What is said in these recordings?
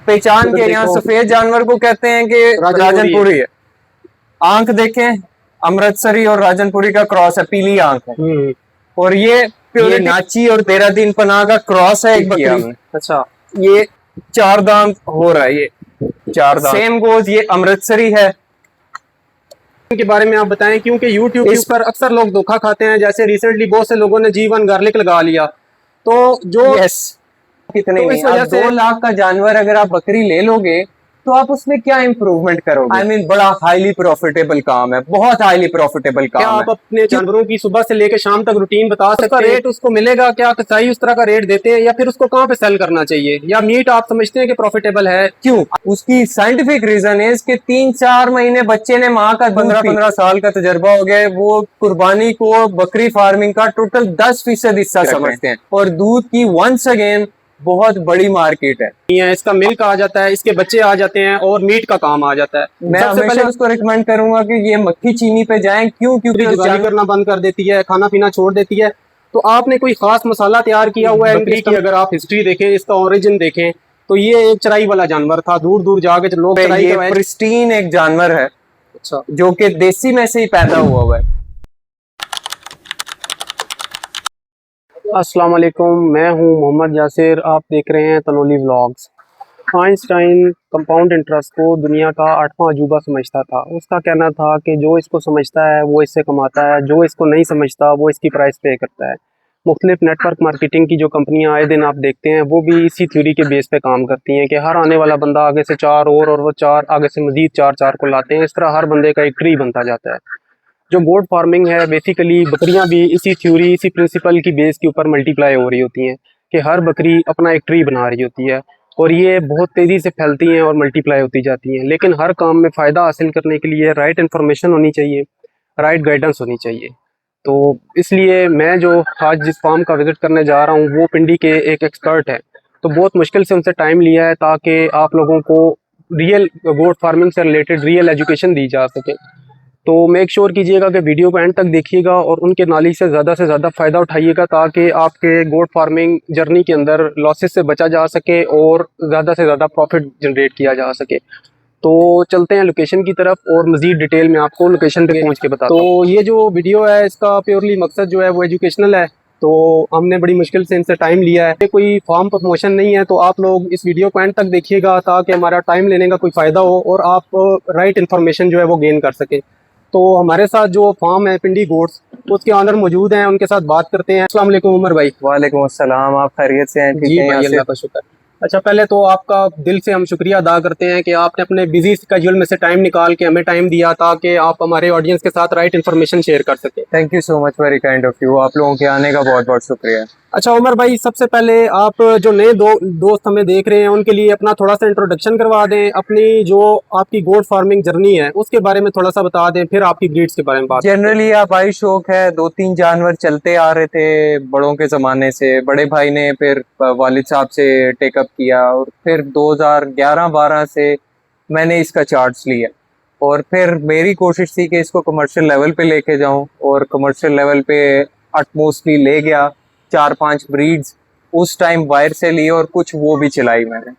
पहचान के यहाँ सफेद जानवर को कहते हैं कि राजनपुरी है। आंख देखें, अमृतसरी और राजनपुरी का क्रॉस है, पीली आंख है। और ये नाची और देहरादून पनाह का क्रॉस है एक बकरी। अच्छा, ये 4 दांत हो रहा है, ये 4 दांत। सेम गोज ये अमृतसरी है। के बारे में आप बताएं, क्योंकि यूट्यूब पर अक्सर लोग धोखा खाते हैं। जैसे रिसेंटली बहुत से लोगों ने G1 गार्लिक लगा लिया, तो जो कितने तो इस वजह से 2 लाख का जानवर अगर आप बकरी ले लोगे तो आप उसमें क्या इंप्रूवमेंट करोगे? I mean, बड़ा हाईली प्रॉफिटेबल काम है, बहुत हाईली प्रॉफिटेबल काम है। आप अपने जानवरों की सुबह से लेकर शाम तक रूटीन बता सकते हैं? रेट उसको मिलेगा क्या? कसाई उस तरह का रेट देते हैं, या फिर उसको कहाँ पे सेल करना चाहिए? या मीट आप समझते हैं कि प्रॉफिटेबल है? क्यों? उसकी साइंटिफिक रीजन है कि 3-4 महीने बच्चे ने माँ का 15-15 साल का तजर्बा हो गया, वो कुर्बानी को बकरी फार्मिंग का टोटल 10% हिस्सा समझते हैं। और दूध की वंस अगेन बहुत बड़ी मार्केट है। इसका मिल्क आ जाता है, इसके बच्चे आ जाते हैं और मीट का काम आ जाता है। मैं सबसे पहले उसको रिकमेंड करूंगा कि ये मक्खी चीनी पे जाएं। क्यों? क्योंकि जुगाली करना बंद कर देती है, खाना पीना छोड़ देती है। तो आपने कोई खास मसाला तैयार किया हुआ है बकरी की? अगर आप हिस्ट्री देखें, इसका ओरिजिन देखें, तो ये एक चराई वाला जानवर था। दूर दूर जाके लोग ये प्रिस्टीन एक जानवर है। अच्छा, जो कि देसी में से ही पैदा हुआ है। अस्सलाम वालेकुम, मैं हूं मोहम्मद यासिर। आप देख रहे हैं Tanoli vlogs. Einstein compound interest को दुनिया का 8वां अजूबा समझता था। उसका कहना था कि जो इसको समझता है वो इससे कमाता है, जो इसको नहीं समझता वो इसकी प्राइस पे करता है। मुख्तलिफ नेटवर्क मार्केटिंग की जो कंपनियां आए दिन आप देखते हैं, वो भी इसी थ्योरी के बेस पे काम करती हैं कि हर आने वाला बंदा आगे से 4 और वो 4 आगे से मजीद 4 को लाते हैं। इस तरह हर बंदे का एक ट्री बनता जाता है। जो गोट फार्मिंग है, बेसिकली बकरियां भी इसी थ्योरी, इसी प्रिंसिपल की बेस के ऊपर मल्टीप्लाई हो रही होती हैं कि हर बकरी अपना एक ट्री बना रही होती है और ये बहुत तेज़ी से फैलती हैं और मल्टीप्लाई होती जाती हैं। लेकिन हर काम में फ़ायदा हासिल करने के लिए राइट इन्फॉर्मेशन होनी चाहिए, राइट गाइडेंस होनी चाहिए। तो इसलिए मैं जो आज जिस फार्म का विज़िट करने जा रहा हूँ वो पिंडी के एक एक्सपर्ट है। तो बहुत मुश्किल से उनसे टाइम लिया है ताकि आप लोगों को रियल गोट फार्मिंग से रिलेटेड रियल एजुकेशन दी जा सके। तो मेक श्योर कीजिएगा कि वीडियो को एंड तक देखिएगा और उनके नॉलेज से ज़्यादा फ़ायदा उठाइएगा ताकि आपके गोट फार्मिंग जर्नी के अंदर लॉसेस से बचा जा सके और ज़्यादा से ज़्यादा प्रॉफिट जनरेट किया जा सके। तो चलते हैं लोकेशन की तरफ और मज़ीद डिटेल में आपको लोकेशन पे पहुंच के बताता हूं। तो ये जो वीडियो है इसका प्योरली मकसद जो है वो एजुकेशनल है। तो हमने बड़ी मुश्किल से इनसे टाइम लिया है। कोई फॉर्म प्रमोशन नहीं है, तो आप लोग इस वीडियो को एंड तक देखिएगा ताकि हमारा टाइम लेने का कोई फ़ायदा हो और आप राइट इन्फॉर्मेशन जो है वो गेन कर सकें। तो हमारे साथ जो फार्म है पिंडी गोट्स, उसके ऑनर मौजूद हैं, उनके साथ बात करते हैं। अस्सलाम वालेकुम उमर भाई। वालेकुम अस्सलाम, आप खैरियत से हैं? जी भाई, अल्लाह का शुक्र। अच्छा, पहले तो आपका दिल से हम शुक्रिया अदा करते हैं कि आपने अपने बिजी स्केड्यूल में से टाइम निकाल के हमें टाइम दिया ताकि आप हमारे ऑडियंस के साथ राइट इन्फॉर्मेशन शेयर कर सके। Thank you so much, very kind of you. आप लोगों के आने का बहुत बहुत शुक्रिया। अच्छा उमर भाई, सबसे पहले आप जो नए दोस्त हमें देख रहे हैं उनके लिए अपना थोड़ा सा इंट्रोडक्शन करवा दें। अपनी जो आपकी गोट फार्मिंग जर्नी है उसके बारे में थोड़ा सा बता दें, फिर आपकी ब्रीड्स के बारे में बात। जनरली आबाई शौक है, 2-3 जानवर चलते आ रहे थे बड़ों के ज़माने से। बड़े भाई ने फिर वालिद साहब से टेकअप किया और फिर 2011-12 से मैंने इसका चार्ज लिया और फिर मेरी कोशिश थी कि इसको कमर्शियल लेवल पे लेके जाऊं और कमर्शियल लेवल पे अटमोस्टली ले गया। 4-5 ब्रीड्स उस टाइम वायर से ली और कुछ वो भी चलाई मैंने।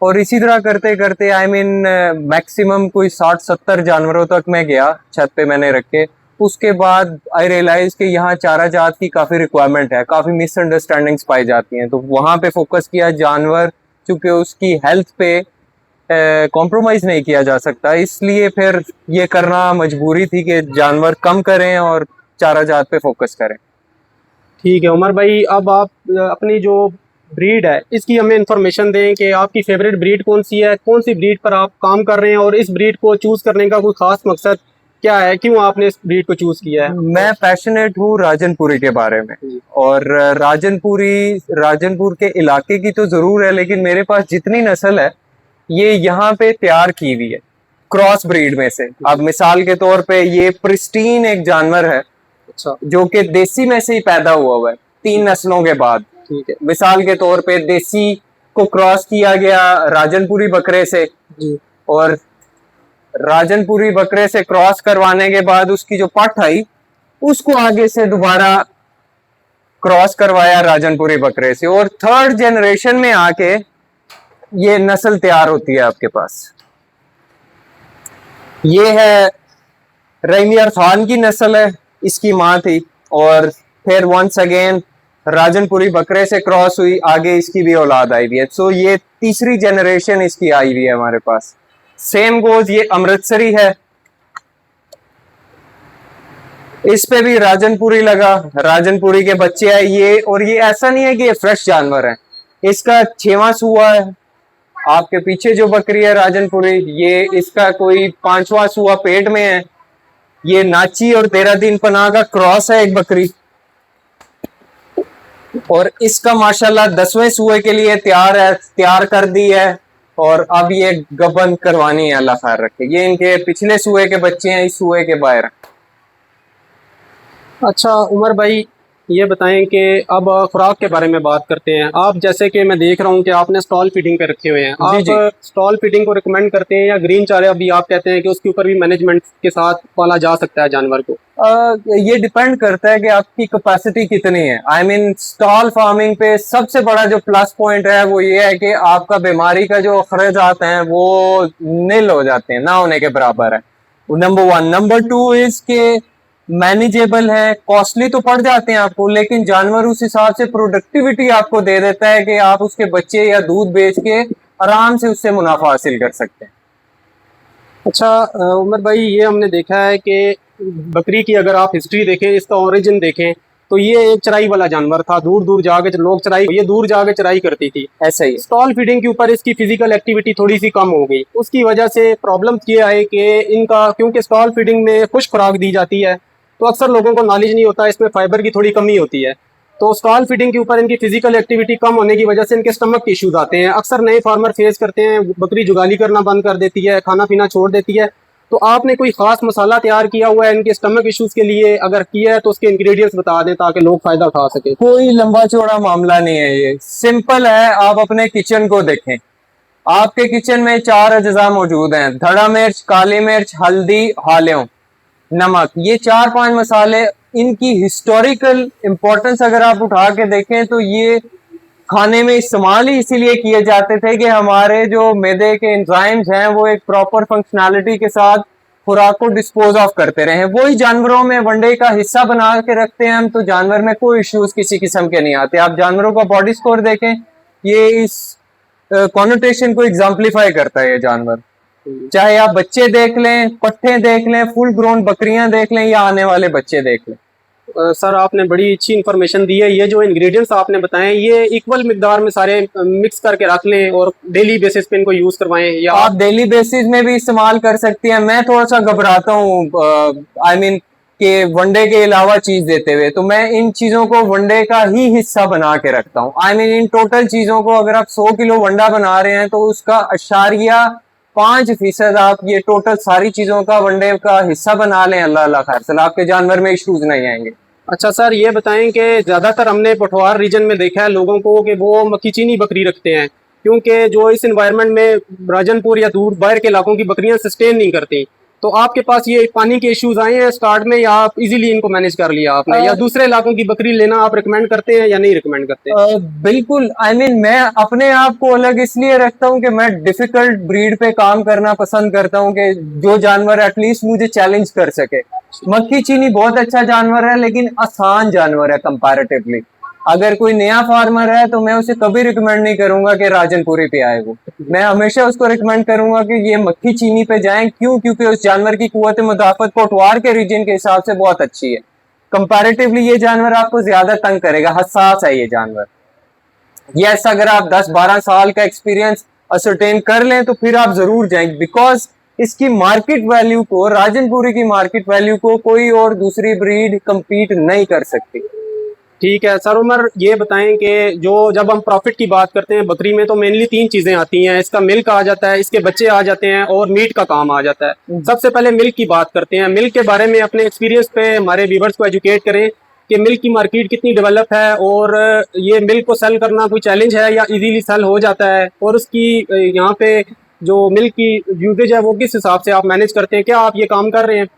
और इसी तरह करते करते मैक्सिमम कोई 60-70 जानवरों तक मैं गया, छत पे मैंने रखे। उसके बाद आई रियलाइज कि यहाँ चारा जात की काफ़ी रिक्वायरमेंट है, काफ़ी मिसअंडरस्टैंडिंग्स पाई जाती हैं, तो वहाँ पे फोकस किया। जानवर चूँकि उसकी हेल्थ पे कॉम्प्रोमाइज़ नहीं किया जा सकता, इसलिए फिर ये करना मजबूरी थी कि जानवर कम करें और चारा जात पे फोकस करें। ठीक है उमर भाई, अब आप अपनी जो ब्रीड है इसकी हमें इंफॉर्मेशन दें कि आपकी फेवरेट ब्रीड कौन सी है, कौन सी ब्रीड पर आप काम कर रहे हैं और इस ब्रीड को चूज करने का कोई खास मकसद क्या है, क्यों आपने इस ब्रीड को चूज किया है? मैं पैशनेट हूँ राजनपुरी के बारे में और राजनपुर के इलाके की तो जरूर है, लेकिन मेरे पास जितनी नस्ल है ये यहाँ पे तैयार की हुई है क्रॉस ब्रीड में से। अब मिसाल के तौर पे ये प्रिस्टीन एक जानवर है। अच्छा, जो कि देसी में से ही पैदा हुआ है 3 नस्लों के बाद। ठीक है, मिसाल के तौर पे देसी को क्रॉस किया गया राजनपुरी बकरे से जी, और राजनपुरी बकरे से क्रॉस करवाने के बाद उसकी जो पठ आई उसको आगे से दोबारा क्रॉस करवाया राजनपुरी बकरे से, और थर्ड जनरेशन में आके ये नस्ल तैयार होती है आपके पास। ये है रहीमियर खान की नस्ल है, इसकी माँ थी, और फिर वंस अगेन राजनपुरी बकरे से क्रॉस हुई, आगे इसकी भी औलाद आई हुई है। सो ये तीसरी जनरेशन इसकी आई हुई है हमारे पास। सेम गोज, ये अमृतसरी है, इस पे भी राजनपुरी लगा, राजनपुरी के बच्चे आए ये, और ये ऐसा नहीं है कि ये फ्रेश जानवर है, इसका 6वां सूआ है। आपके पीछे जो बकरी है राजनपुरी, ये इसका कोई 5वां सूआ पेट में है। ये नाची और 13 दिन पनाह का क्रॉस है एक बकरी, और इसका माशाल्लाह 10वें सूए के लिए तैयार है, तैयार कर दी है, और अब ये गबन करवानी है, अल्लाह खैर रखे। ये इनके पिछले सूए के बच्चे हैं, इस सूए के बाहर। अच्छा उमर भाई, ये बताएं कि अब खुराक के बारे में बात करते हैं। आप जैसे कि मैं देख रहा हूँ कि आपने स्टॉल फीडिंग पे रखे हुए हैं, जी, आप स्टॉल फीडिंग को रिकमेंड करते हैं या ग्रीन चारे अभी आप कहते हैं कि उसके ऊपर भी मैनेजमेंट के साथ पाला जा सकता है जानवर को? ये डिपेंड करता है कि आपकी कैपेसिटी कितनी है। आई मीन स्टॉल फार्मिंग पे सबसे बड़ा जो प्लस पॉइंट है वो ये है कि आपका बीमारी का जो अखराजात हैं वो नील हो जाते हैं, ना होने के बराबर है। नंबर 1। नंबर 2 इज के मैनेजेबल है, कॉस्टली तो पड़ जाते हैं आपको, लेकिन जानवर उस हिसाब से प्रोडक्टिविटी आपको दे देता है कि आप उसके बच्चे या दूध बेच के आराम से उससे मुनाफा हासिल कर सकते हैं। अच्छा उमर भाई, ये हमने देखा है कि बकरी की अगर आप हिस्ट्री देखें, इसका ओरिजिन देखें, तो ये एक चराई वाला जानवर था। दूर दूर जाके लोग चराई, ये दूर जाके चराई करती थी। ऐसा ही स्टॉल फीडिंग के ऊपर इसकी फिजिकल एक्टिविटी थोड़ी सी कम हो गई, उसकी वजह से प्रॉब्लम ये आए कि इनका, क्योंकि स्टॉल फीडिंग में खुश खुराक दी जाती है तो अक्सर लोगों को नॉलेज नहीं होता, इसमें फाइबर की थोड़ी कमी होती है। तो स्टॉल फीडिंग के ऊपर इनकी फिजिकल एक्टिविटी कम होने की वजह से इनके स्टमक के इश्यूज आते हैं। अक्सर नए फार्मर फेस करते हैं, बकरी जुगाली करना बंद कर देती है, खाना पीना छोड़ देती है। तो आपने कोई खास मसाला तैयार किया हुआ है इनके स्टमक इश्यूज के लिए? अगर किया है तो उसके इंग्रेडिएंट्स बता दें ताकि लोग फायदा उठा सके। कोई लंबा चौड़ा मामला नहीं है, ये सिंपल है। आप अपने किचन को देखें, आपके किचन में 4 अज्जा मौजूद हैं: धड़ा मिर्च, काली मिर्च, हल्दी, हालियों, नमक। ये 4-5 मसाले, इनकी हिस्टोरिकल इंपॉर्टेंस अगर आप उठा के देखें तो ये खाने में इस्तेमाल ही इसीलिए किए जाते थे कि हमारे जो मैदे के एंजाइम्स हैं वो एक प्रॉपर फंक्शनैलिटी के साथ खुराक को डिस्पोज ऑफ करते रहे। वही जानवरों में वनडे का हिस्सा बना के रखते हैं हम, तो जानवर में कोई इश्यूज किसी किस्म के नहीं आते। आप जानवरों का बॉडी स्कोर देखें, ये इस कॉनोटेशन को एग्जाम्पलीफाई करता है। ये जानवर, चाहे आप बच्चे देख लें, पट्ठे देख लें, फुल ग्रोन बकरियां देख लें, या आने वाले बच्चे देख लें। सर आपने बड़ी अच्छी इन्फॉर्मेशन दी है। ये जो इंग्रेडिएंट्स आपने बताए ये इक्वल मिकदार में सारे मिक्स करके रख लें और डेली बेसिस पे इनको यूज करवाएं, या आप डेली बेसिस में भी इस्तेमाल कर सकती हैं। मैं थोड़ा सा घबराता हूँ आई मीन कि वनडे के अलावा चीज देते हुए, तो मैं इन चीजों को वनडे का ही हिस्सा बना के रखता हूँ। आई मीन इन टोटल चीजों को अगर आप 100 किलो वंडा बना रहे हैं तो उसका 0.5% आप ये टोटल सारी चीजों का वनडे का हिस्सा बना लें। अल्लाह अल्लाह खैर सलाह, आपके जानवर में इश्यूज नहीं आएंगे। अच्छा सर, ये बताएं कि ज़्यादातर हमने पठवार रीजन में देखा है लोगों को कि वो मक्खी चीनी बकरी रखते हैं, क्योंकि जो इस एनवायरनमेंट में राजनपुर या दूर बाहर के इलाकों की बकरियां सस्टेन नहीं करती। तो आपके पास ये पानी के इश्यूज आए हैं स्टार्ट में, या आप इजीली इनको मैनेज कर लिया आपने, या दूसरे इलाकों की बकरी लेना आप रिकमेंड करते हैं या नहीं रिकमेंड करते? बिल्कुल। आई मीन मैं अपने आप को अलग इसलिए रखता हूँ कि मैं डिफिकल्ट ब्रीड पे काम करना पसंद करता हूँ, कि जो जानवर एटलीस्ट मुझे चैलेंज कर सके। मक्खी चीनी बहुत अच्छा जानवर है, लेकिन आसान जानवर है कंपैरेटिवली। अगर कोई नया फार्मर है तो मैं उसे कभी रिकमेंड नहीं करूंगा कि राजनपुरी पे आए। वो मैं हमेशा उसको रिकमेंड करूंगा कि ये मक्खी चीनी पे जाएं। क्यों? क्योंकि उस जानवर की कुव्वत मुदाफत पटवार के रीजन के हिसाब से बहुत अच्छी है। कंपैरेटिवली ये जानवर आपको ज्यादा तंग करेगा, हसास है ये जानवर। यस, अगर आप 10-12 साल का एक्सपीरियंस असरटेन कर लें तो फिर आप जरूर जाएंगे, बिकॉज इसकी मार्केट वैल्यू को, राजनपुरी की मार्केट वैल्यू को कोई और दूसरी ब्रीड कंपीट नहीं कर सकती। ठीक है सर उमर, ये बताएं कि जो जब हम प्रॉफिट की बात करते हैं बकरी में तो मेनली 3 चीज़ें आती हैं। इसका मिल्क आ जाता है, इसके बच्चे आ जाते हैं, और मीट का काम आ जाता है। सबसे पहले मिल्क की बात करते हैं। मिल्क के बारे में अपने एक्सपीरियंस पे हमारे व्यूवर्स को एजुकेट करें कि मिल्क की मार्केट कितनी डेवलप है, और ये मिल्क को सेल करना कोई चैलेंज है या इजीली सेल हो जाता है, और उसकी यहाँ पे जो मिल्क की यूजेज है वो किस हिसाब से आप मैनेज करते हैं? क्या आप ये काम कर रहे हैं?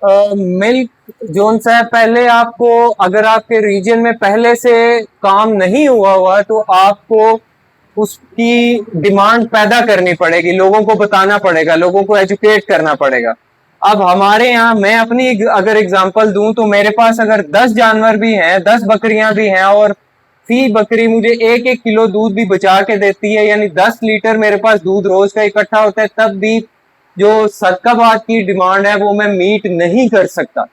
मिल्क जोन सा है, पहले आपको अगर आपके रीजन में पहले से काम नहीं हुआ हुआ तो आपको उसकी डिमांड पैदा करनी पड़ेगी, लोगों को बताना पड़ेगा, लोगों को एजुकेट करना पड़ेगा। अब हमारे यहाँ मैं अपनी अगर एग्जांपल दूं तो मेरे पास अगर 10 जानवर भी हैं, 10 बकरियां भी हैं और फी बकरी मुझे 1-1 किलो दूध भी बचा के देती है, यानी 10 लीटर मेरे पास दूध रोज का इकट्ठा होता है, तब भी जो सदकाबाद की डिमांड है वो मैं मीट नहीं कर सकता।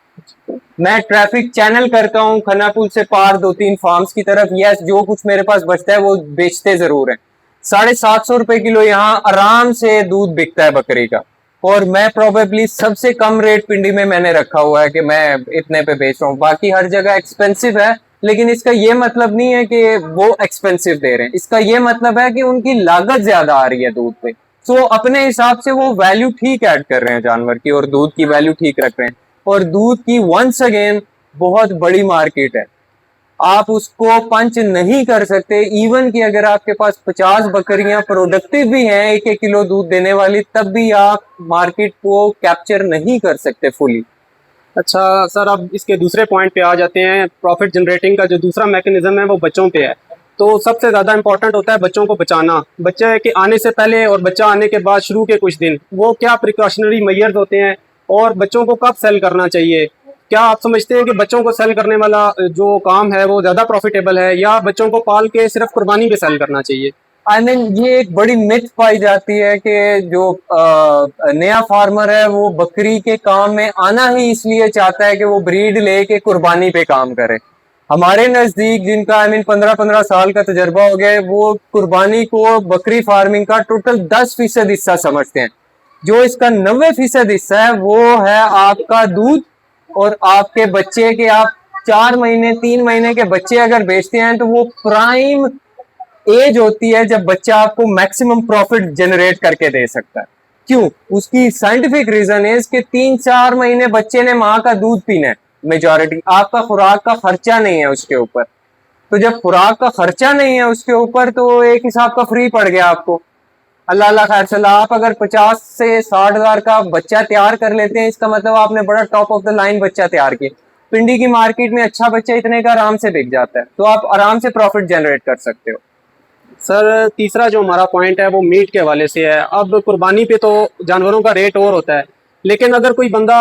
मैं ट्रैफिक चैनल करता हूँ खन्नापुल से पार 2-3 फार्म्स की तरफ, यस जो कुछ मेरे पास बचता है वो बेचते जरूर है। 750 रुपए किलो यहाँ आराम से दूध बिकता है बकरी का, और मैं प्रोबेबली सबसे कम रेट पिंडी में मैंने रखा हुआ है कि मैं इतने पे बेच रहा हूँ। बाकी हर जगह एक्सपेंसिव है, लेकिन इसका ये मतलब नहीं है कि वो एक्सपेंसिव दे रहे हैं, इसका ये मतलब है कि उनकी लागत ज्यादा आ रही है दूध पे। सो अपने हिसाब से वो वैल्यू ठीक ऐड कर रहे हैं जानवर की, और दूध की वैल्यू ठीक रख रहे हैं। और दूध की वंस अगेन बहुत बड़ी मार्केट है, आप उसको पंच नहीं कर सकते। इवन कि अगर आपके पास 50 बकरियां प्रोडक्टिव भी हैं 1-1 किलो दूध देने वाली, तब भी आप मार्केट को कैप्चर नहीं कर सकते फुली। अच्छा सर, अब इसके दूसरे पॉइंट पे आ जाते हैं। प्रॉफिट जनरेटिंग का जो दूसरा मैकेनिज्म है वो बच्चों पे है। तो सबसे ज़्यादा इंपॉर्टेंट होता है बच्चों को बचाना। बच्चे के आने से पहले और बच्चा आने के बाद शुरू के कुछ दिन वो क्या प्रिकॉशनरी मेजर्स होते हैं, और बच्चों को कब सेल करना चाहिए? क्या आप समझते हैं कि बच्चों को सेल करने वाला जो काम है वो ज़्यादा प्रॉफिटेबल है, या बच्चों को पाल के सिर्फ कुर्बानी पे सेल करना चाहिए? आई मीन ये एक बड़ी मिथ पाई जाती है कि जो नया फार्मर है वो बकरी के काम में आना ही इसलिए चाहता है कि वो ब्रीड लेके कुर्बानी पे काम करे। हमारे नजदीक जिनका आई मीन 15-15 साल का तजर्बा हो गया है, वो कुर्बानी को बकरी फार्मिंग का टोटल 10% हिस्सा समझते हैं। जो इसका 90% हिस्सा है वो है आपका दूध और आपके बच्चे के। आप 4 महीने 3 महीने के बच्चे अगर बेचते हैं तो वो प्राइम एज होती है जब बच्चा आपको मैक्सिमम प्रॉफिट जनरेट करके दे सकता है। क्यों? उसकी साइंटिफिक रीजन है कि 3-4 महीने बच्चे ने माँ का दूध पीना है मेजॉरिटी, आपका खुराक का खर्चा नहीं है उसके ऊपर। तो जब खुराक का खर्चा नहीं है उसके ऊपर तो एक हिसाब का फ्री पड़ गया आपको। अल्लाह अल्लाह खैर सला, आप अगर 50 से 60 हजार का बच्चा तैयार कर लेते हैं, इसका मतलब आपने बड़ा टॉप ऑफ द लाइन बच्चा तैयार किया। पिंडी की मार्केट में अच्छा बच्चा इतने का आराम से बिक जाता है, तो आप आराम से प्रॉफिट जनरेट कर सकते हो। सर तीसरा जो हमारा पॉइंट है वो मीट के हवाले से है। अब कुर्बानी पे तो जानवरों का रेट और होता है, लेकिन अगर कोई बंदा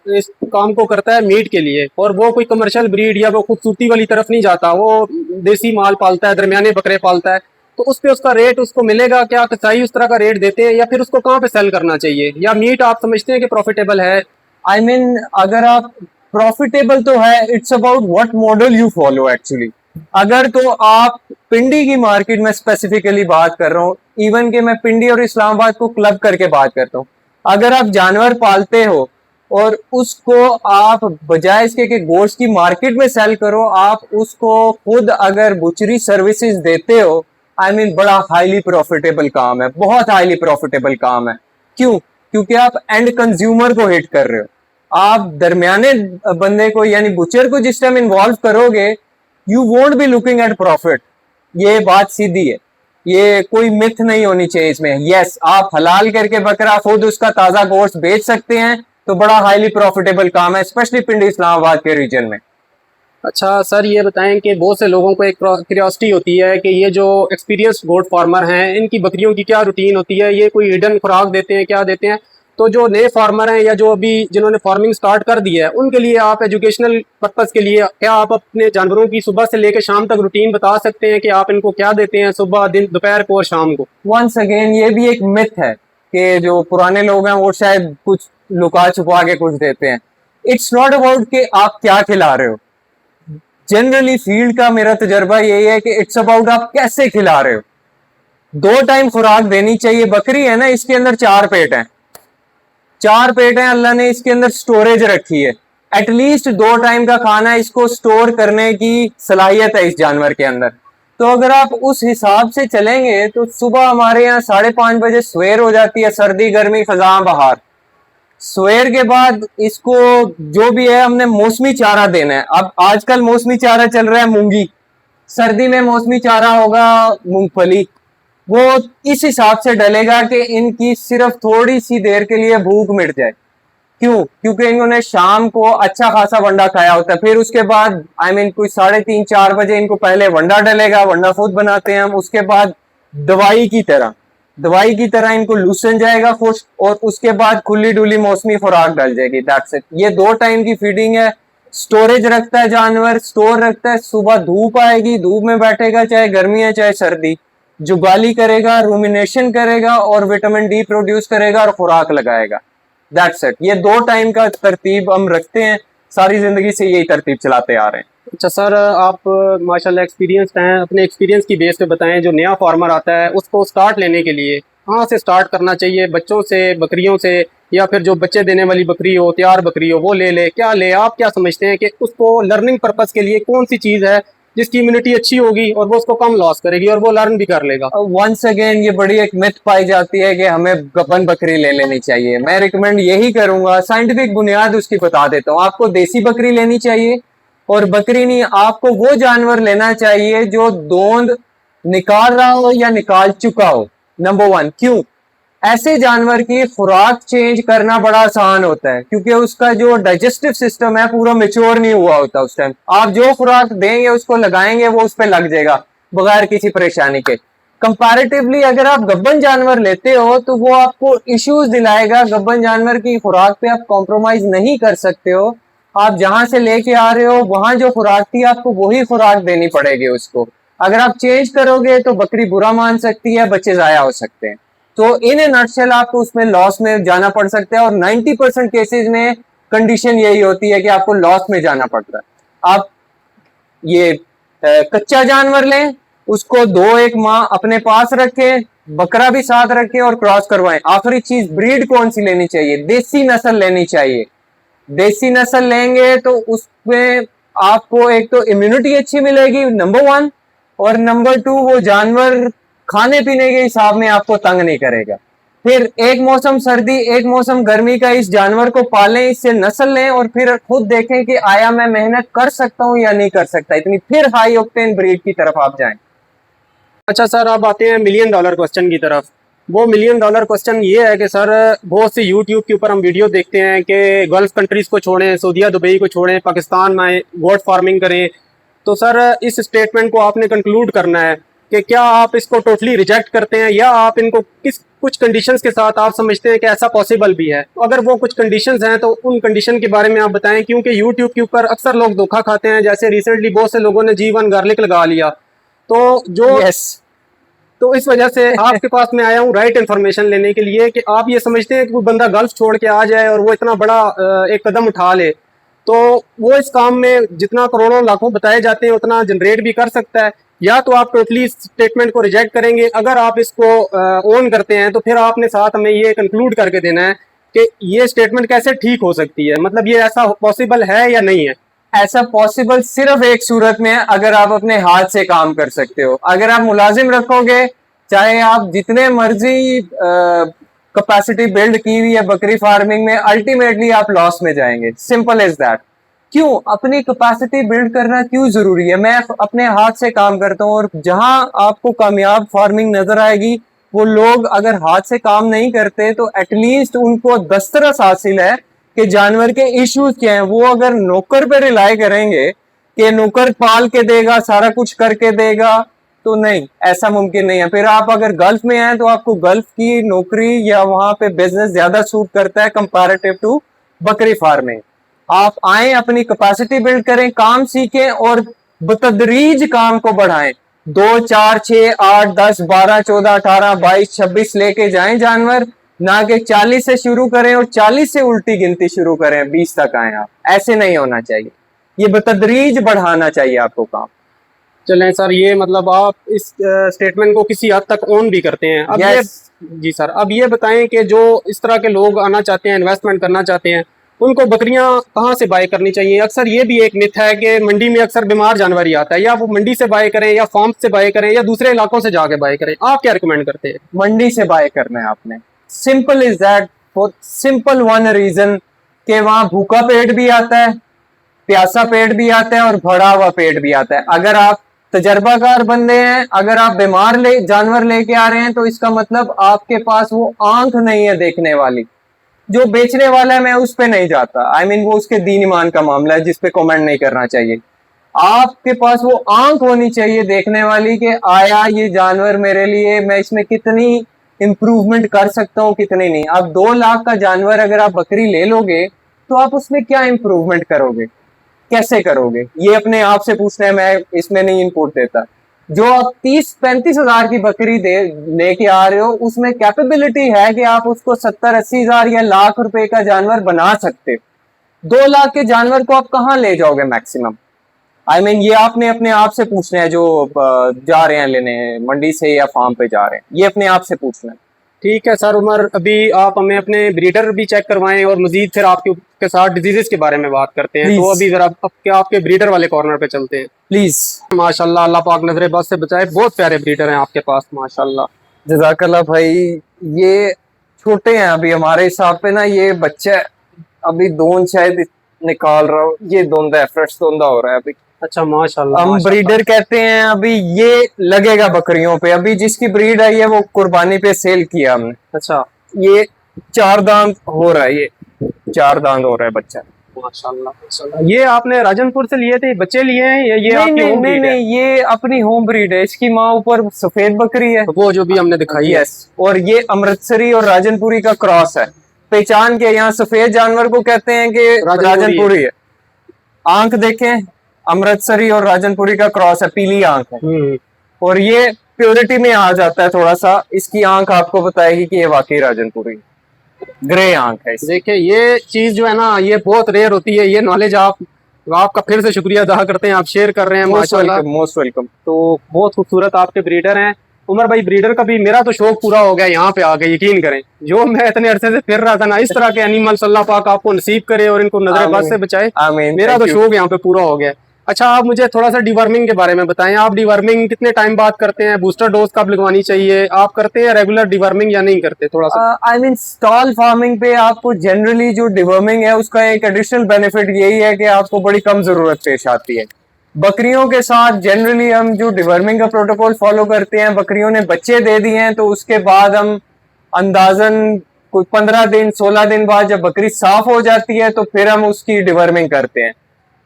इस काम को करता है मीट के लिए और वो कोई कमर्शियल ब्रीड या वो खूबसूरती वाली तरफ नहीं जाता, वो देसी माल पालता है, दरमियाने बकरे पालता है, तो उस पे उसका रेट उसको मिलेगा क्या? कसाई उस तरह का रेट देते हैं, या फिर उसको कहाँ पे सेल करना चाहिए? या मीट आप समझते हैं कि प्रॉफिटेबल है? आई मीन अगर आप प्रॉफिटेबल तो है, it's about what model you follow actually. अगर तो आप पिंडी की मार्केट में स्पेसिफिकली बात कर रहा हूँ, इवन कि मैं पिंडी और इस्लामाबाद को क्लब करके बात करता हूँ। अगर आप जानवर पालते हो और उसको आप बजाय इसके कि गोश्त की मार्केट में सेल करो, आप उसको खुद अगर बुचरी सर्विसेज देते हो, आई मीन बड़ा हाईली प्रॉफिटेबल काम है, बहुत हाईली प्रॉफिटेबल काम है। क्यों? क्योंकि आप एंड कंज्यूमर को हिट कर रहे हो। आप दरमियाने बंदे को यानी बुचर को जिस टाइम इन्वॉल्व करोगे, you won't be looking at profit. ये बात सीधी है, ये कोई मिथ नहीं होनी चाहिए इसमें। यस, आप हलाल करके बकरा खुद उसका ताजा गोश्त बेच सकते हैं, तो बड़ा हाईली प्रॉफिटेबल काम है, स्पेशली पिंडी इस्लामाबाद के रीजन में। अच्छा सर, ये बताएं कि बहुत से लोगों को एक क्यूरियोसिटी होती है कि ये जो एक्सपीरियंस्ड गोट फार्मर हैं इनकी बकरियों की क्या रूटीन होती है, ये कोई हिडन खुराक देते हैं, क्या देते हैं? तो जो नए फार्मर हैं या जो अभी जिन्होंने फार्मिंग स्टार्ट कर दी है, उनके लिए आप एजुकेशनल पर्पज़ के लिए क्या आप अपने जानवरों की सुबह से लेकर शाम तक रूटीन बता सकते हैं कि आप इनको क्या देते हैं सुबह, दिन, दोपहर को और शाम को? वंस अगेन ये भी एक मिथ है कि जो पुराने लोग हैं वो शायद कुछ लुका छुपा के कुछ देते हैं। इट्स नॉट अबाउट कि आप क्या खिला रहे हो। जनरली फील्ड का मेरा तजर्बा यही है कि इट्स अबाउट आप कैसे खिला रहे हो। 2 टाइम खुराक देनी चाहिए। बकरी है ना, इसके अंदर 4 पेट हैं, 4 पेट हैं, अल्लाह ने इसके अंदर स्टोरेज रखी है। एटलीस्ट 2 टाइम का खाना इसको स्टोर करने की सलाहियत है इस जानवर के अंदर। तो अगर आप उस हिसाब से चलेंगे तो सुबह हमारे यहाँ 5:30 बजे सवेर हो जाती है, सर्दी गर्मी खजा बहार। सवेर के बाद इसको जो भी है हमने मौसमी चारा देना है। अब आजकल मौसमी चारा चल रहा है मूंगी, सर्दी में मौसमी चारा होगा मूंगफली। वो इस हिसाब से डलेगा कि इनकी सिर्फ थोड़ी सी देर के लिए भूख मिट जाए। क्यों? क्योंकि इन्होंने शाम को अच्छा खासा वंडा खाया होता है, फिर उसके बाद कुछ 3:30-4 बजे इनको पहले वंडा डलेगा, वंडा खुद बनाते हैं हम, उसके बाद दवाई की तरह इनको लूसन जाएगा खुश, और उसके बाद खुली डुली मौसमी खुराक डल जाएगी। That's it. ये 2 टाइम की फीडिंग है। स्टोरेज रखता है जानवर, स्टोर रखता है, सुबह धूप आएगी, धूप में बैठेगा, चाहे गर्मी है चाहे सर्दी, जुगाली करेगा, रूमिनेशन करेगा और विटामिन डी प्रोड्यूस करेगा और खुराक लगाएगा। That's it. ये 2 टाइम का तरतीब हम रखते हैं, सारी जिंदगी से यही तरतीब चलाते आ रहे हैं। अच्छा सर, आप माशाल्लाह एक्सपीरियंस्ड हैं, अपने एक्सपीरियंस की बेस पे बताएं, जो नया फार्मर आता है उसको स्टार्ट लेने के लिए कहाँ से स्टार्ट करना चाहिए? बच्चों से, बकरियों से, या फिर जो बच्चे देने वाली बकरी हो, तैयार बकरी हो, वो ले क्या ले? आप क्या समझते हैं कि उसको लर्निंग पर्पस के लिए कौन सी चीज़ है जिसकी इम्यूनिटी अच्छी होगी और वो उसको कम लॉस करेगी और वो लर्न भी कर लेगा? वंस अगेन ये बड़ी एक मिथ पाई जाती है कि हमें गबन बकरी ले लेनी चाहिए। मैं रिकमेंड यही करूंगा, साइंटिफिक बुनियाद उसकी बता देता हूँ। आपको देसी बकरी लेनी चाहिए, और बकरी नहीं, आपको वो जानवर लेना चाहिए जो दोंद निकाल रहा हो या निकाल चुका हो। नंबर 1। क्यों? ऐसे जानवर की खुराक चेंज करना बड़ा आसान होता है, क्योंकि उसका जो डाइजेस्टिव सिस्टम है पूरा मेच्योर नहीं हुआ होता उस टाइम। आप जो खुराक देंगे, उसको लगाएंगे, वो उस पर लग जाएगा बगैर किसी परेशानी के। कंपैरेटिवली अगर आप गब्बन जानवर लेते हो तो वो आपको इश्यूज दिलाएगा। गब्बन जानवर की खुराक पे आप कॉम्प्रोमाइज नहीं कर सकते हो। आप जहां से लेके आ रहे हो वहां जो खुराक थी आपको वही खुराक देनी पड़ेगी उसको। अगर आप चेंज करोगे तो बकरी बुरा मान सकती है, बच्चे जाया हो सकते हैं। तो इन ए नटशेल आपको उसमें लॉस में जाना पड़ सकता है, और 90% केसेस में कंडीशन यही होती है कि आपको लॉस में जाना पड़ता है। आप ये कच्चा जानवर लें, उसको 2-1 माह अपने पास रखें, बकरा भी साथ रखें और क्रॉस करवाएं। आखिरी चीज, ब्रीड कौन सी लेनी चाहिए? देसी नस्ल लेनी चाहिए। देसी नस्ल लेंगे तो उसमें आपको एक तो इम्यूनिटी अच्छी मिलेगी, नंबर 1, और नंबर 2 वो जानवर खाने पीने के हिसाब में आपको तंग नहीं करेगा। फिर एक मौसम सर्दी, एक मौसम गर्मी का इस जानवर को पालें, इससे नस्ल लें, और फिर खुद देखें कि आया मैं मेहनत कर सकता हूं या नहीं कर सकता इतनी, फिर हाई ऑक्टेन ब्रीड की तरफ आप जाएं। अच्छा सर, अब आते हैं मिलियन डॉलर क्वेश्चन की तरफ। वो मिलियन डॉलर क्वेश्चन ये है कि सर, बहुत से यूट्यूब के ऊपर हम वीडियो देखते हैं कि गल्फ कंट्रीज़ को छोड़ें, सऊदीया दुबई को छोड़ें, पाकिस्तान में गोट फार्मिंग करें। तो सर, इस स्टेटमेंट को आपने कंक्लूड करना है कि क्या आप इसको टोटली रिजेक्ट करते हैं, या आप इनको कुछ कंडीशंस के साथ आप समझते हैं कि ऐसा पॉसिबल भी है? अगर वो कुछ कंडीशंस हैं तो उन कंडीशन के बारे में आप बताएं, क्योंकि यूट्यूब के ऊपर अक्सर लोग धोखा खाते हैं। जैसे रिसेंटली बहुत से लोगों ने G1 गार्लिक लगा लिया, तो जो तो इस वजह से आपके पास मैं आया हूँ राइट इन्फॉर्मेशन लेने के लिए कि आप ये समझते हैं कि कोई बंदा गल्फ छोड़ के आ जाए और वो इतना बड़ा एक कदम उठा ले, तो वो इस काम में जितना करोड़ों लाखों बताए जाते हैं उतना जनरेट भी कर सकता है? या तो आप टोटली स्टेटमेंट को रिजेक्ट करेंगे? अगर आप इसको ओन करते हैं तो फिर आपने साथ हमें ये कंक्लूड करके देना है कि ये स्टेटमेंट कैसे ठीक हो सकती है, मतलब ये ऐसा पॉसिबल है या नहीं है? ऐसा पॉसिबल सिर्फ एक सूरत में है, अगर आप अपने हाथ से काम कर सकते हो। अगर आप मुलाजिम रखोगे, चाहे आप जितने मर्जी कैपेसिटी बिल्ड की हुई है बकरी फार्मिंग में, अल्टीमेटली आप लॉस में जाएंगे। Simple as that. क्यों? अपनी कैपेसिटी बिल्ड करना क्यों जरूरी है? मैं अपने हाथ से काम करता हूँ, और जहां आपको कामयाब फार्मिंग नजर आएगी, वो लोग अगर हाथ से काम नहीं करते तो एटलीस्ट उनको दस्तरस हासिल है कि जानवर के इश्यूज क्या हैं। वो अगर नौकर पे रिलाई करेंगे कि नौकर पाल के देगा, सारा कुछ करके देगा, तो नहीं, ऐसा मुमकिन नहीं है। फिर आप अगर गल्फ में हैं तो आपको गल्फ की नौकरी या वहां पे बिजनेस ज्यादा सूट करता है कंपैरेटिव टू बकरी फार्मिंग। आप आए, अपनी कैपेसिटी बिल्ड करें, काम सीखें, और बतदरीज काम को बढ़ाएं। 2, 4, 6, 8, 10, 12, 14, 18, 22, 26 लेके जाएं जानवर, ना कि 40 से शुरू करें और 40 से उल्टी गिनती शुरू करें, 20 तक आए आप। ऐसे नहीं होना चाहिए, ये बतदरीज बढ़ाना चाहिए आपको काम। चलें सर, ये मतलब आप इस स्टेटमेंट को किसी हद तक ओन भी करते हैं। अब ये जी सर, अब ये बताएं कि जो इस तरह के लोग आना चाहते हैं, इन्वेस्टमेंट करना चाहते हैं, उनको बकरियां कहाँ से बाय करनी चाहिए? अक्सर ये भी एक मिथ है कि मंडी में अक्सर बीमार जानवर ही आता है, या वो मंडी से बाय करें, या फार्म से बाय करें, या दूसरे इलाकों से जाके बाय करें। आप क्या रिकमेंड करते हैं? मंडी से बाय करना है आपने। Simple is that, for simple one reason कि वहां भूखा पेट भी आता है, प्यासा पेट भी आता है, और भरा हुआ पेट भी आता है। अगर आप तजर्बाकार बंदे हैं, अगर आप बीमार जानवर लेके आ रहे हैं, तो इसका मतलब आपके पास वो आंख नहीं है देखने वाली। जो बेचने वाला है मैं उस पे नहीं जाता। आई मीन वो उसके दीन ईमान का मामला है जिस पे कमेंट नहीं करना चाहिए। आपके पास वो आंख होनी चाहिए देखने वाली कि आया ये जानवर मेरे लिए, मैं इसमें कितनी इम्प्रूवमेंट कर सकता हूँ कितनी नहीं। आप 2 लाख का जानवर अगर आप बकरी ले लोगे तो आप उसमें क्या इम्प्रूवमेंट करोगे, कैसे करोगे, ये अपने आप से पूछना है। मैं इसमें नहीं इनपुट देता। जो आप 30-35 हजार की बकरी दे लेके आ रहे हो उसमें कैपेबिलिटी है कि आप उसको 70-80 हजार या लाख रुपए का जानवर बना सकते हो। 2 लाख के जानवर को आप कहाँ ले जाओगे मैक्सिमम? आई मीन ये आपने अपने आप से पूछना है जो जा रहे हैं लेने मंडी से या फार्म पे जा रहे हैं, ये अपने आप से पूछना है। ठीक है सर उमर, अभी आप हमें अपने ब्रीडर भी चेक करवाएं और मजीद फिर आपके के साथ डिजीजेस के बारे में बात करते हैं। तो Please. अभी जरा आपके ब्रीडर वाले कॉर्नर पे चलते हैं। प्लीज। माशाल्लाह, अल्लाह पाक नजरे बद से बचाए, बहुत प्यारे ब्रीडर हैं आपके पास माशाल्लाह। जजाकल्ला भाई। ये छोटे हैं अभी हमारे हिसाब पे ना, ये बच्चा अभी दोन शायद निकाल रहा हूँ, ये दोंदा है, फ्रेश दोंदा हो रहा है अभी। अच्छा माशाल्लाह। हम ब्रीडर कहते हैं अभी, ये लगेगा बकरियों पे। अभी जिसकी ब्रीड आई है वो कुर्बानी पे सेल किया हमने। अच्छा ये 4 दांत हो रहा है, ये 4 दांत हो रहा है बच्चा। माशाल्लाह माशाल्लाह। ये आपने राजनपुर से लिए थे, बच्चे लिए हैं या ये नहीं आपकी नहीं होम नहीं ब्रीड है? नहीं, ये अपनी होम ब्रीड है। इसकी माँ ऊपर सफेद बकरी है, वो जो भी हमने दिखाई है। यस। और ये अमृतसरी और राजनपुरी का क्रॉस है। पहचान के यहाँ सफेद जानवर को कहते हैं कि राजनपुरी है। आंख देखें, अमृतसरी और राजनपुरी का क्रॉस है, पीली आंख है। और ये प्योरिटी में आ जाता है थोड़ा सा, इसकी आंख आपको बताएगी कि ये वाकई राजनपुरी ग्रे आंख है। देखिए ये चीज जो है ना, ये बहुत रेयर होती है। ये नॉलेज आपका फिर से शुक्रिया अदा करते हैं, आप शेयर कर रहे हैं माशाल्लाह। Most welcome. तो बहुत खूबसूरत आपके ब्रीडर हैं उमर भाई। ब्रीडर का भी मेरा तो शौक पूरा हो गया यहाँ पे आके, यकीन करें। जो मैं इतने अरसे से फिर रहा था ना, इस तरह के एनिमल्स अल्लाह पाक आपको नसीब करे और इनको नजर बद से बचाए। मेरा तो शौक यहाँ पे पूरा हो गया। अच्छा आप मुझे थोड़ा सा डिवर्मिंग के बारे में बताएं। आप डिवर्मिंग कितने टाइम बाद करते हैं? बूस्टर डोज कब लगवानी चाहिए? आप करते हैं रेगुलर डिवर्मिंग या नहीं करते? थोड़ा सा आई मीन स्टॉल फार्मिंग पे आपको जनरली जो डिवर्मिंग है उसका एक एडिशनल बेनिफिट यही है कि आपको बड़ी कम जरूरत पेश आती है। बकरियों के साथ जनरली हम जो डिवर्मिंग का प्रोटोकॉल फॉलो करते हैं, बकरियों ने बच्चे दे दिए हैं तो उसके बाद हम अंदाजन कोई 15 दिन 16 दिन बाद जब बकरी साफ हो जाती है तो फिर हम उसकी डिवर्मिंग करते हैं।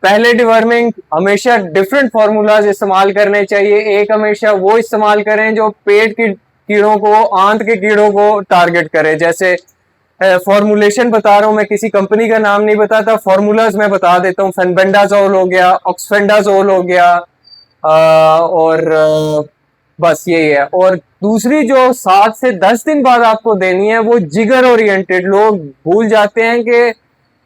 पहले डिवर्मिंग हमेशा डिफरेंट फार्मूलाज इस्तेमाल करने चाहिए। एक हमेशा वो इस्तेमाल करें जो पेट की कीड़ों को, आंत के कीड़ों को टारगेट करे। जैसे फॉर्मुलेशन बता रहा हूँ मैं, किसी कंपनी का नाम नहीं बताता, फॉर्मूलाज मैं बता देता हूँ। फेनबेंडाजोल हो गया, ऑक्सफेंडाजोल हो गया, और बस यही है। और दूसरी जो 7 से 10 दिन बाद आपको देनी है वो जिगर ओरिएंटेड। लोग भूल जाते हैं कि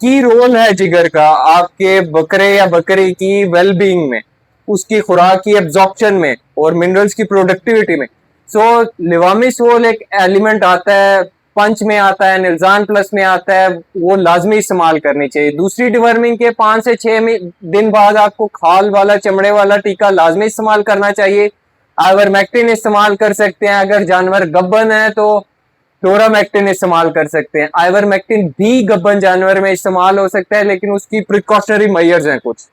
की रोल है जिगर का आपके बकरे या बकरी की वेलबींग में, उसकी खुराक की एब्जॉर्प्शन में और मिनरल्स की प्रोडक्टिविटी में। सो लिवामिसोल एक एलिमेंट आता है, पंच में आता है, निल्जान प्लस में आता है, वो लाजमी इस्तेमाल करनी चाहिए। दूसरी डिवर्मिंग के 5 से 6 दिन बाद आपको खाल वाला, चमड़े वाला टीका लाजमी इस्तेमाल करना चाहिए। आइवरमेक्टिन इस्तेमाल कर सकते हैं। अगर जानवर गब्बन है तो फ्लोरामेक्टिन इस्तेमाल कर सकते हैं। आइवरमेक्टिन भी गब्बन जानवर में इस्तेमाल हो सकता है लेकिन उसकी प्रिकॉशनरी मेजर्स हैं कुछ।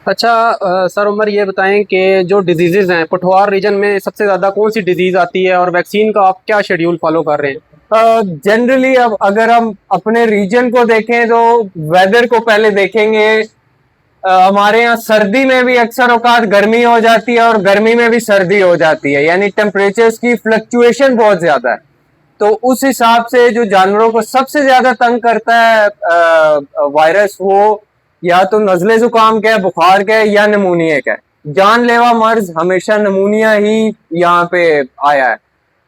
अच्छा सर उमर ये बताएं कि जो डिजीजेज हैं पठवार रीजन में सबसे ज्यादा कौन सी डिजीज आती है और वैक्सीन का आप क्या शेड्यूल फॉलो कर रहे हैं? जनरली अब अगर हम अपने रीजन को देखें तो वेदर को पहले देखेंगे। हमारे यहाँ सर्दी में भी अक्सर औकात गर्मी हो जाती है और गर्मी में भी सर्दी हो जाती है, यानी टेम्परेचर्स की फ्लक्चुएशन बहुत ज्यादा है। तो उस हिसाब से जो जानवरों को सबसे ज्यादा तंग करता है वायरस, वो या तो नजले जुकाम का है, बुखार का है, या नमूनिया का है। जानलेवा मर्ज हमेशा नमूनिया ही यहाँ पे आया है।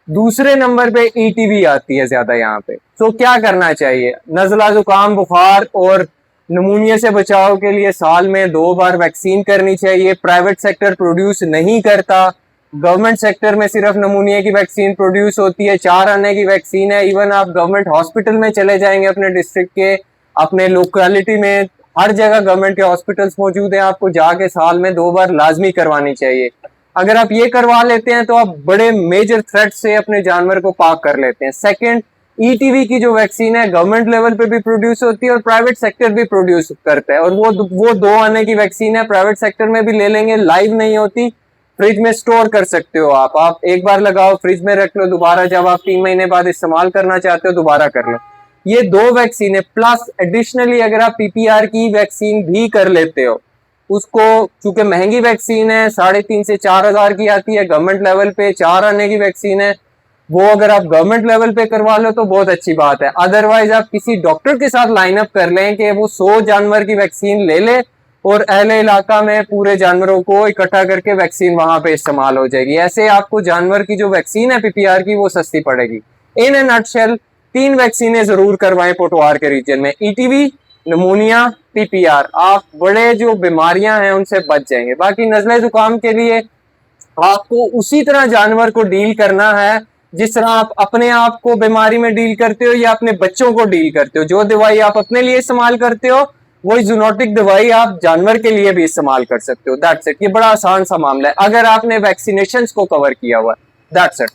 दूसरे नंबर पे ईटीवी आती है ज्यादा यहाँ पे। तो क्या करना चाहिए? नजला जुकाम, बुखार और नमूनिया से बचाव के लिए साल में 2 बार वैक्सीन करनी चाहिए। प्राइवेट सेक्टर प्रोड्यूस नहीं करता, गवर्नमेंट सेक्टर में सिर्फ नमूनिया की वैक्सीन प्रोड्यूस होती है। 4 आने की वैक्सीन है। इवन आप गवर्नमेंट हॉस्पिटल में चले जाएंगे अपने डिस्ट्रिक्ट के, अपने लोकेलिटी में, हर जगह गवर्नमेंट के हॉस्पिटल्स मौजूद हैं। आपको जाके साल में 2 बार लाजमी करवानी चाहिए। अगर आप ये करवा लेते हैं तो आप बड़े मेजर थ्रेट से अपने जानवर को पाक कर लेते हैं। सेकंड, ईटीवी की जो वैक्सीन है गवर्नमेंट लेवल पे भी प्रोड्यूस होती है और प्राइवेट सेक्टर भी प्रोड्यूस करता है, और वो 2 आने की वैक्सीन है। प्राइवेट सेक्टर में भी ले लेंगे, लाइव नहीं होती, फ्रिज में स्टोर कर सकते हो। आप एक बार लगाओ, फ्रिज में रख लो, दोबारा जब आप 3 महीने बाद इस्तेमाल करना चाहते हो दोबारा कर लो। ये 2 वैक्सीन है, प्लस एडिशनली अगर आप पीपीआर की वैक्सीन भी कर लेते हो, उसको चूंकि महंगी वैक्सीन है, 3,500 से 4,000 की आती है, गवर्नमेंट लेवल पे 4 आने की वैक्सीन है, वो अगर आप गवर्नमेंट लेवल पे करवा लो तो बहुत अच्छी बात है। अदरवाइज आप किसी डॉक्टर के साथ लाइन अप कर लें कि वो 100 जानवर की वैक्सीन ले ले और अहले इलाका में पूरे जानवरों को इकट्ठा करके वैक्सीन वहां पे इस्तेमाल हो जाएगी। ऐसे आपको जानवर की जो वैक्सीन है पीपीआर की वो सस्ती पड़ेगी। इन ए नटशेल 3 वैक्सीनें जरूर करवाएं पोटवार के रीजन में, ईटीवी, निमोनिया, पीपीआर। आप बड़े जो बीमारियां हैं उनसे बच जाएंगे। बाकी नजले जुकाम के लिए आपको उसी तरह जानवर को डील करना है जिस तरह आप अपने आप को बीमारी में डील करते हो या अपने बच्चों को डील करते हो। जो दवाई आप अपने लिए इस्तेमाल करते हो वही जूनोटिक दवाई आप जानवर के लिए भी इस्तेमाल कर सकते हो। That's it. ये बड़ा आसान सा मामला है अगर आपने वैक्सीनेशन को कवर किया हुआ है। That's it.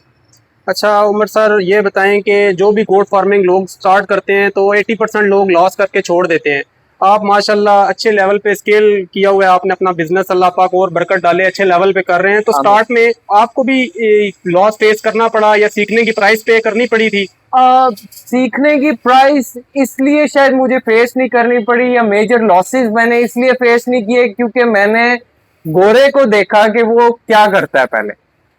अच्छा उमर सर, ये बताएं कि जो भी गोट फार्मिंग लोग स्टार्ट करते हैं तो 80% लोग लॉस करके छोड़ देते हैं। आप माशाल्लाह अच्छे लेवल पे स्केल किया हुआ है आपने अपना बिजनेस, अल्लाह पाक और बरकत डाले, अच्छे लेवल पे कर रहे हैं। तो स्टार्ट में आपको भी लॉस फेस करना पड़ा या सीखने की प्राइस पे करनी पड़ी थी? सीखने की प्राइस इसलिए शायद मुझे फेस नहीं करनी पड़ी या मेजर लॉसेस मैंने इसलिए फेस नहीं किए क्योंकि मैंने गोरे को देखा कि वो क्या करता है। पहले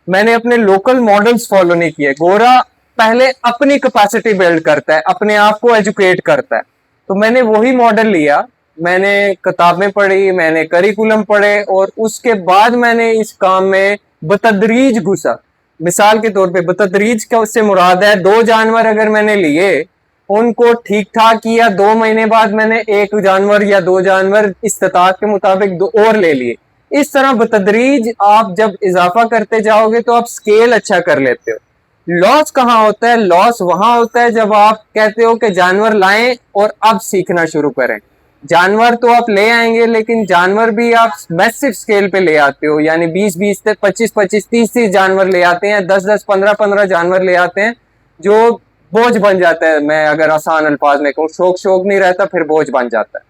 मैंने अपने लोकल मॉडल्स फॉलो नहीं किए। गोरा पहले अपनी कैपेसिटी बिल्ड करता है, अपने आप को एजुकेट करता है, तो मैंने वही मॉडल लिया। मैंने किताबें पढ़ी, मैंने करिकुलम पढ़े और उसके बाद मैंने इस काम में बतदरीज घुसा। मिसाल के तौर पे बतदरीज का उससे मुराद है 2 जानवर अगर मैंने लिए, उनको ठीक ठाक किया, 2 महीने बाद मैंने 1 जानवर या 2 जानवर इस्तात के मुताबिक 2 और ले लिए। इस तरह बतदरीज आप जब इजाफा करते जाओगे तो आप स्केल अच्छा कर लेते हो। लॉस कहाँ होता है? लॉस वहां होता है जब आप कहते हो कि जानवर लाएं और अब सीखना शुरू करें। जानवर तो आप ले आएंगे लेकिन जानवर भी आप मैसिव स्केल पे ले आते हो, यानी 20-20 से 25-25, 30-30 जानवर ले आते हैं, 10-10, 15-15 जानवर ले आते हैं, जो बोझ बन जाता है। मैं अगर आसान अल्फाज में कहूँ, शौक नहीं रहता, फिर बोझ बन जाता है।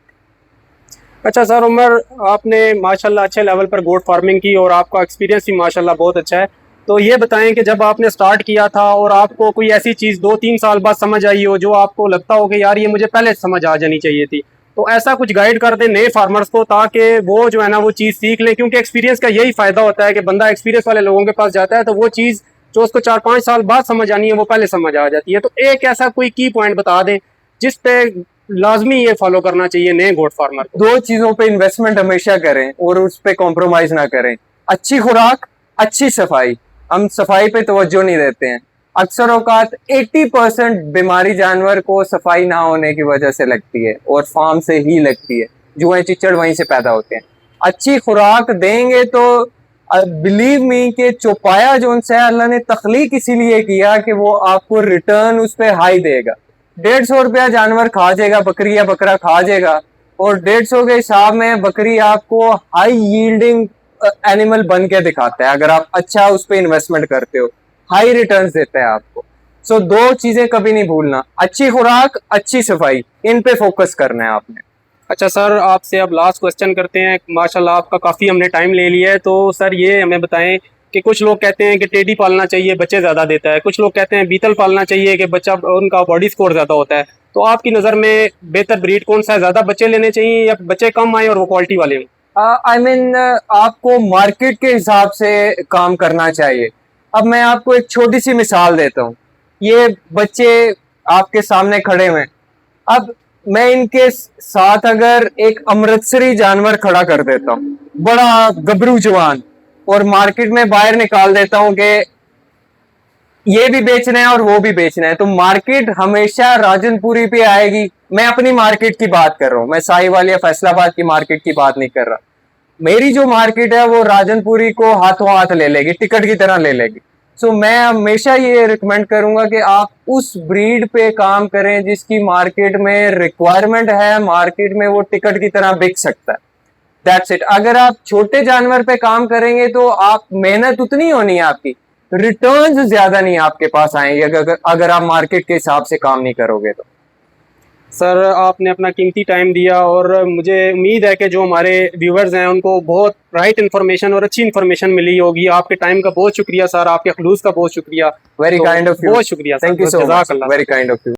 अच्छा सर उमर, आपने माशाल्लाह अच्छे लेवल पर गोट फार्मिंग की और आपका एक्सपीरियंस भी माशाल्लाह बहुत अच्छा है। तो ये बताएं कि जब आपने स्टार्ट किया था और आपको कोई ऐसी चीज़ 2-3 साल बाद समझ आई हो जो आपको लगता हो कि यार ये मुझे पहले समझ आ जानी चाहिए थी, तो ऐसा कुछ गाइड कर दें नए फार्मर्स को ताकि वो जो है ना वो चीज़ सीख लें। क्योंकि एक्सपीरियंस का यही फ़ायदा होता है कि बंदा एक्सपीरियंस वाले लोगों के पास जाता है तो वो चीज़ जो उसको 4-5 साल बाद समझ आनी है वो पहले समझ आ जाती है। तो एक ऐसा कोई की पॉइंट बता दें जिस पे लाजमी ये फॉलो करना चाहिए नए गोट फार्मर को। 2 चीजों पे इन्वेस्टमेंट हमेशा करें और उस पे कॉम्प्रोमाइज ना करें। अच्छी खुराक, अच्छी सफाई। हम सफाई पे तवज्जो नहीं देते हैं। अक्सर औकात 80% बीमारी जानवर को सफाई ना होने की वजह से लगती है और फार्म से ही लगती है। जुए चिचड़ वहीं से पैदा होते हैं। अच्छी खुराक देंगे तो बिलीव मी कि चौपाया जो उनसे अल्लाह ने तख्लीक इसीलिए किया कि वो आपको रिटर्न उस पर हाई देगा। 150 रुपया जानवर खा जाएगा, बकरी या बकरा खा जाएगा, और 150 के हिसाब में बकरी आपको हाई यील्डिंग एनिमल बन के दिखाता है अगर आप अच्छा उस पर इन्वेस्टमेंट करते हो। हाई रिटर्न्स देता है आपको। सो 2 चीजें कभी नहीं भूलना, अच्छी खुराक, अच्छी सफाई, इन पे फोकस करना है आपने। अच्छा सर, आपसे अब लास्ट क्वेश्चन करते हैं। माशाल्लाह आपका काफ़ी हमने टाइम ले लिया है, तो सर ये हमें बताएं कि कुछ लोग कहते हैं कि टेडी पालना चाहिए, बच्चे ज़्यादा देता है, कुछ लोग कहते हैं बीतल पालना चाहिए कि बच्चा उनका बॉडी स्कोर ज़्यादा होता है। तो आपकी नज़र में बेहतर ब्रीड कौन सा है? ज़्यादा बच्चे लेने चाहिए या बच्चे कम आए और वो क्वालिटी वाले हों? आई मीन आपको मार्केट के हिसाब से काम करना चाहिए। अब मैं आपको एक छोटी सी मिसाल देता हूँ। ये बच्चे आपके सामने खड़े हुए हैं। अब मैं इनके साथ अगर एक अमृतसरी जानवर खड़ा कर देता हूँ, बड़ा गबरू जवान, और मार्केट में बाहर निकाल देता हूँ कि ये भी बेचना है और वो भी बेचना है, तो मार्केट हमेशा राजनपुरी पे आएगी। मैं अपनी मार्केट की बात कर रहा हूँ, मैं साहिवाल या फैसलाबाद की मार्केट की बात नहीं कर रहा। मेरी जो मार्केट है वो राजनपुरी को हाथों हाथ ले लेगी, टिकट की तरह ले लेगी। सो मैं हमेशा ये रिकमेंड करूंगा कि आप उस ब्रीड पे काम करें जिसकी मार्केट में रिक्वायरमेंट है, मार्केट में वो टिकट की तरह बिक सकता है। That's it. अगर आप छोटे जानवर पे काम करेंगे तो आप मेहनत उतनी होनी है आपकी, रिटर्न्स ज्यादा नहीं आपके पास आएंगे अगर आप मार्केट के हिसाब से काम नहीं करोगे तो। सर आपने अपना कीमती टाइम दिया और मुझे उम्मीद है कि जो हमारे व्यूवर्स हैं उनको बहुत राइट इन्फॉर्मेशन और अच्छी इन्फॉर्मेशन मिली होगी। आपके टाइम का बहुत शुक्रिया सर, आपके खलूस का बहुत शुक्रिया। वेरी तो काइंड ऑफ यू, बहुत शुक्रिया sir, thank you so much, जज़ाकल्लाह। Very kind of you.